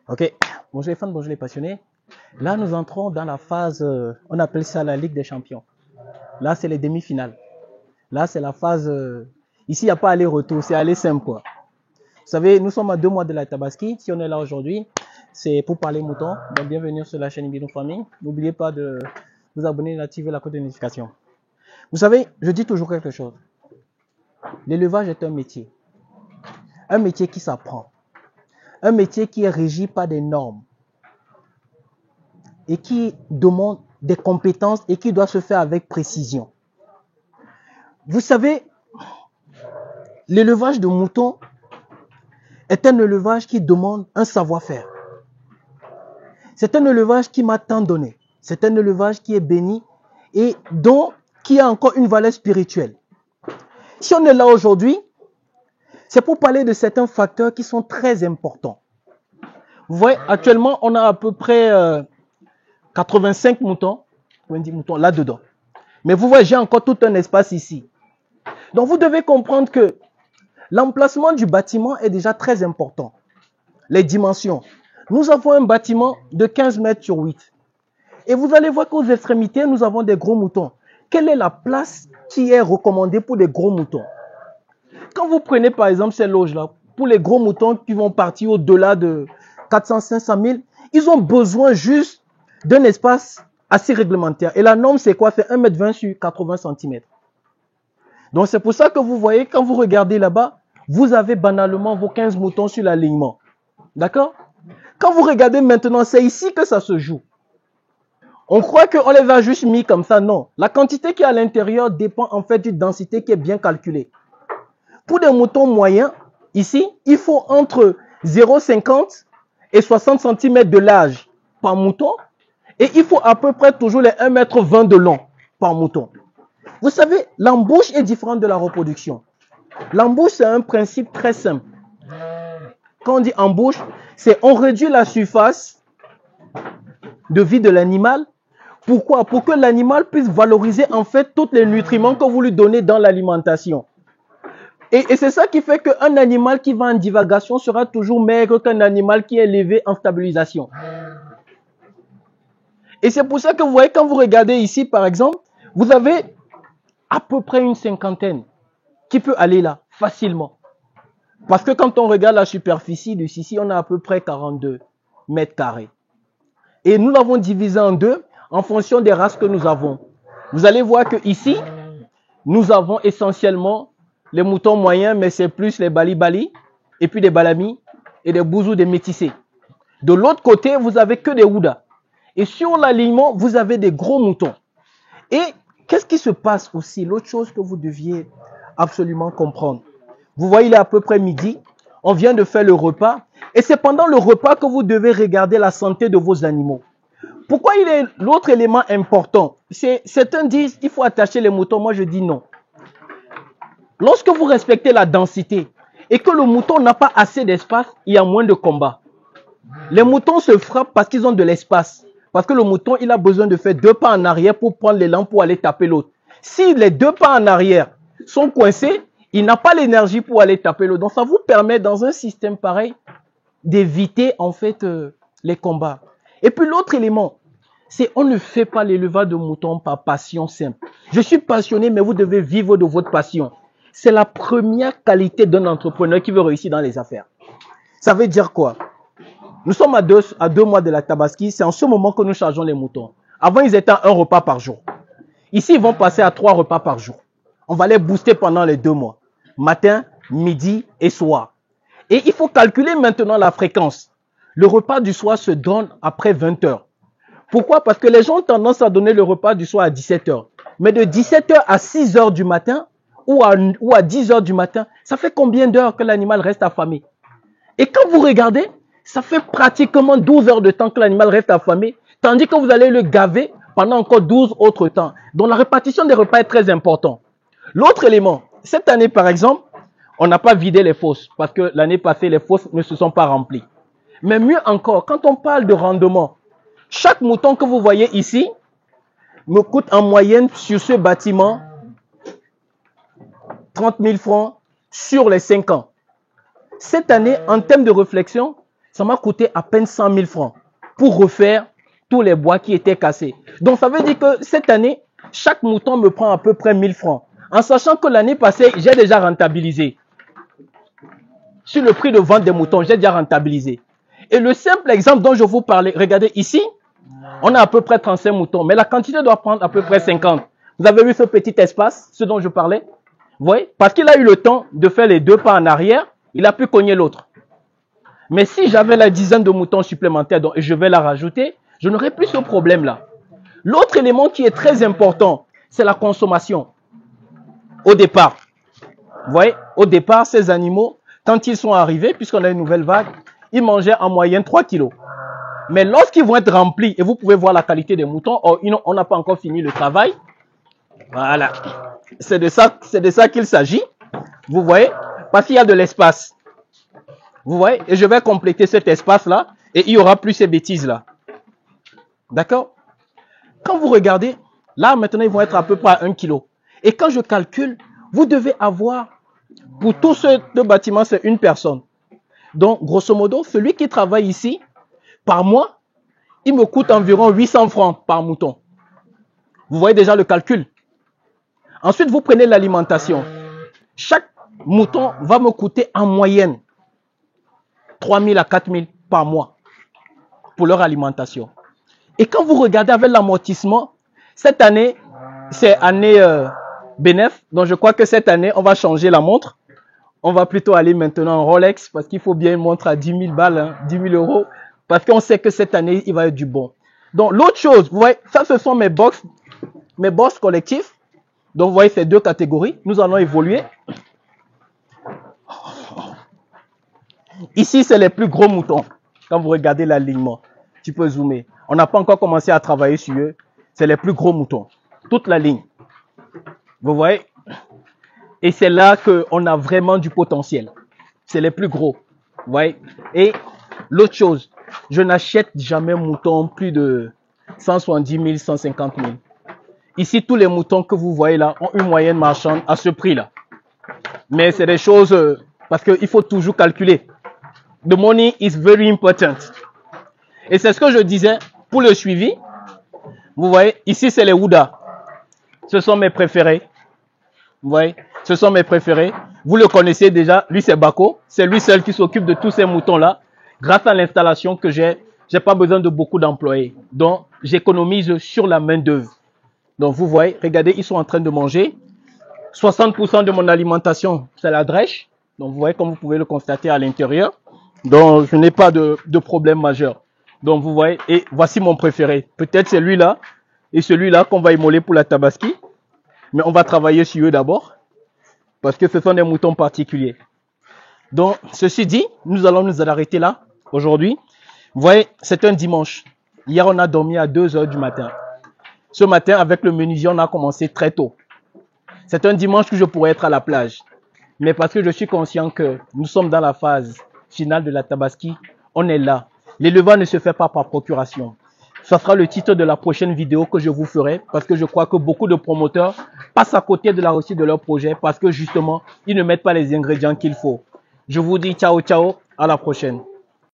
Ok, bonjour les fans, bonjour les passionnés. Là, nous entrons dans la phase, on appelle ça la Ligue des Champions. Là, c'est les demi-finales. Là, c'est la phase, ici, il n'y a pas aller-retour, c'est aller simple, quoi. Vous savez, nous sommes à 2 mois de la Tabaski. Si on est là aujourd'hui, c'est pour parler mouton. Donc, bienvenue sur la chaîne Ibino Famille. N'oubliez pas de vous abonner et d'activer la cloche de notification. Vous savez, je dis toujours quelque chose. L'élevage est un métier. Un métier qui s'apprend. Un métier qui est régi par des normes. Et qui demande des compétences et qui doit se faire avec précision. Vous savez, l'élevage de moutons est un élevage qui demande un savoir-faire. C'est un élevage qui m'a tant donné. C'est un élevage qui est béni et qui a encore une valeur spirituelle. Si on est là aujourd'hui, c'est pour parler de certains facteurs qui sont très importants. Vous voyez, actuellement, on a à peu près 85 moutons, 90 moutons là-dedans. Mais vous voyez, j'ai encore tout un espace ici. Donc, vous devez comprendre que l'emplacement du bâtiment est déjà très important. Les dimensions. Nous avons un bâtiment de 15 mètres sur 8. Et vous allez voir qu'aux extrémités, nous avons des gros moutons. Quelle est la place qui est recommandée pour des gros moutons? Quand vous prenez par exemple ces loges-là, pour les gros moutons qui vont partir au-delà de 400-500 000, ils ont besoin juste d'un espace assez réglementaire. Et la norme, c'est quoi? C'est 1,20 m sur 80 cm. Donc c'est pour ça que vous voyez, quand vous regardez là-bas, vous avez banalement vos 15 moutons sur l'alignement. D'accord? Quand vous regardez maintenant, c'est ici que ça se joue. On croit qu'on les a juste mis comme ça. Non. La quantité qui est à l'intérieur dépend en fait d'une densité qui est bien calculée. Pour des moutons moyens, ici, il faut entre 0,50 et 60 cm de large par mouton. Et il faut à peu près toujours les 1,20 m de long par mouton. Vous savez, l'embauche est différente de la reproduction. L'embauche, c'est un principe très simple. Quand on dit embauche, c'est on réduit la surface de vie de l'animal. Pourquoi? Pour que l'animal puisse valoriser en fait tous les nutriments que vous lui donnez dans l'alimentation. Et c'est ça qui fait qu'un animal qui va en divagation sera toujours maigre qu'un animal qui est élevé en stabilisation. Et c'est pour ça que vous voyez, quand vous regardez ici par exemple, vous avez à peu près une cinquantaine qui peut aller là facilement. Parce que quand on regarde la superficie de ici, on a à peu près 42 mètres carrés. Et nous l'avons divisé en deux en fonction des races que nous avons. Vous allez voir que ici, nous avons essentiellement les moutons moyens, mais c'est plus les bali-bali, et puis des balamis, et des bouzous, des métissés. De l'autre côté, vous avez que des houdas. Et sur l'alignement, vous avez des gros moutons. Et qu'est-ce qui se passe aussi? L'autre chose que vous deviez absolument comprendre. Vous voyez, il est à peu près midi. On vient de faire le repas. Et c'est pendant le repas que vous devez regarder la santé de vos animaux. Pourquoi il est l'autre élément important? Certains disent qu'il faut attacher les moutons. Moi, je dis non. Lorsque vous respectez la densité et que le mouton n'a pas assez d'espace, il y a moins de combats. Les moutons se frappent parce qu'ils ont de l'espace. Parce que le mouton, il a besoin de faire 2 pas en arrière pour prendre l'élan pour aller taper l'autre. Si les 2 pas en arrière sont coincés, il n'a pas l'énergie pour aller taper l'autre. Donc ça vous permet dans un système pareil d'éviter en fait les combats. Et puis l'autre élément, c'est on ne fait pas l'élevage de moutons par passion simple. Je suis passionné, mais vous devez vivre de votre passion. C'est la première qualité d'un entrepreneur qui veut réussir dans les affaires. Ça veut dire quoi? Nous sommes à 2 mois de la Tabaski. C'est en ce moment que nous chargeons les moutons. Avant, ils étaient à 1 repas par jour. Ici, ils vont passer à 3 repas par jour. On va les booster pendant les 2 mois. Matin, midi et soir. Et il faut calculer maintenant la fréquence. Le repas du soir se donne après 20 heures. Pourquoi? Parce que les gens ont tendance à donner le repas du soir à 17 heures. Mais de 17 heures à 6 heures du matin ou à 10 heures du matin, ça fait combien d'heures que l'animal reste affamé? Et quand vous regardez, ça fait pratiquement 12 heures de temps que l'animal reste affamé, tandis que vous allez le gaver pendant encore 12 autres temps. Donc la répartition des repas est très importante. L'autre élément, cette année par exemple, on n'a pas vidé les fosses parce que l'année passée, les fosses ne se sont pas remplies. Mais mieux encore, quand on parle de rendement, chaque mouton que vous voyez ici me coûte en moyenne sur ce bâtiment 30 000 francs sur les 5 ans. Cette année, en termes de réflexion, Ça m'a coûté à peine 100 000 francs pour refaire tous les bois qui étaient cassés. Donc, ça veut dire que cette année, chaque mouton me prend à peu près 1000 francs. En sachant que l'année passée, j'ai déjà rentabilisé. Sur le prix de vente des moutons, j'ai déjà rentabilisé. Et le simple exemple dont je vous parlais, regardez ici, on a à peu près 35 moutons, mais la quantité doit prendre à peu près 50. Vous avez vu ce petit espace, ce dont je parlais? Vous voyez? Parce qu'il a eu le temps de faire les deux pas en arrière, il a pu cogner l'autre. Mais si j'avais la dizaine de moutons supplémentaires et je vais la rajouter, je n'aurais plus ce problème-là. L'autre élément qui est très important, c'est la consommation. Au départ, vous voyez, au départ, ces animaux, quand ils sont arrivés, puisqu'on a une nouvelle vague, ils mangeaient en moyenne 3 kilos. Mais lorsqu'ils vont être remplis, et vous pouvez voir la qualité des moutons, on n'a pas encore fini le travail. Voilà. C'est de ça qu'il s'agit. Vous voyez, parce qu'il y a de l'espace. Vous voyez, et je vais compléter cet espace-là, et il y aura plus ces bêtises-là. D'accord? Quand vous regardez, là maintenant ils vont être à peu près à 1 kg. Et quand je calcule, vous devez avoir, pour tous ces deux bâtiments, c'est une personne. Donc, grosso modo, celui qui travaille ici, par mois, il me coûte environ 800 francs par mouton. Vous voyez déjà le calcul. Ensuite, vous prenez l'alimentation. Chaque mouton va me coûter en moyenne 3 000 à 4 000 par mois pour leur alimentation. Et quand vous regardez avec l'amortissement, cette année, c'est année bénéf. Donc, je crois que cette année, on va changer la montre. On va plutôt aller maintenant en Rolex parce qu'il faut bien une montre à 10 000 balles, hein, 10 000 euros. Parce qu'on sait que cette année, il va y avoir du bon. Donc, l'autre chose, vous voyez, ça, ce sont mes box collectifs. Donc, vous voyez ces deux catégories. Nous allons évoluer. Ici, c'est les plus gros moutons. Quand vous regardez l'alignement, tu peux zoomer. On n'a pas encore commencé à travailler sur eux. C'est les plus gros moutons. Toute la ligne. Vous voyez? Et c'est là qu'on a vraiment du potentiel. C'est les plus gros. Vous voyez? Et l'autre chose, je n'achète jamais mouton plus de 170 000, 150 000. Ici, tous les moutons que vous voyez là ont une moyenne marchande à ce prix-là. Mais c'est des choses, parce qu'il faut toujours calculer. The money is very important. Et c'est ce que je disais pour le suivi. Vous voyez, ici, c'est les Ouda. Ce sont mes préférés. Vous voyez, ce sont mes préférés. Vous le connaissez déjà. Lui, c'est Bako. C'est lui seul qui s'occupe de tous ces moutons-là. Grâce à l'installation que j'ai pas besoin de beaucoup d'employés. Donc, j'économise sur la main-d'œuvre. Donc, vous voyez, regardez, ils sont en train de manger. 60% de mon alimentation, c'est la drèche. Donc, vous voyez, comme vous pouvez le constater à l'intérieur. Donc, je n'ai pas de problème majeur. Donc, vous voyez, et voici mon préféré. Peut-être celui-là et celui-là qu'on va immoler pour la tabaski. Mais on va travailler sur eux d'abord. Parce que ce sont des moutons particuliers. Donc, ceci dit, nous allons nous arrêter là, aujourd'hui. Vous voyez, c'est un dimanche. Hier, on a dormi à 2 heures du matin. Ce matin, avec le menuisier, on a commencé très tôt. C'est un dimanche que je pourrais être à la plage. Mais parce que je suis conscient que nous sommes dans la phase finale de la tabaski, on est là. L'élevage ne se fait pas par procuration. Ça sera le titre de la prochaine vidéo que je vous ferai parce que je crois que beaucoup de promoteurs passent à côté de la réussite de leur projet parce que justement, ils ne mettent pas les ingrédients qu'il faut. Je vous dis ciao, ciao, à la prochaine.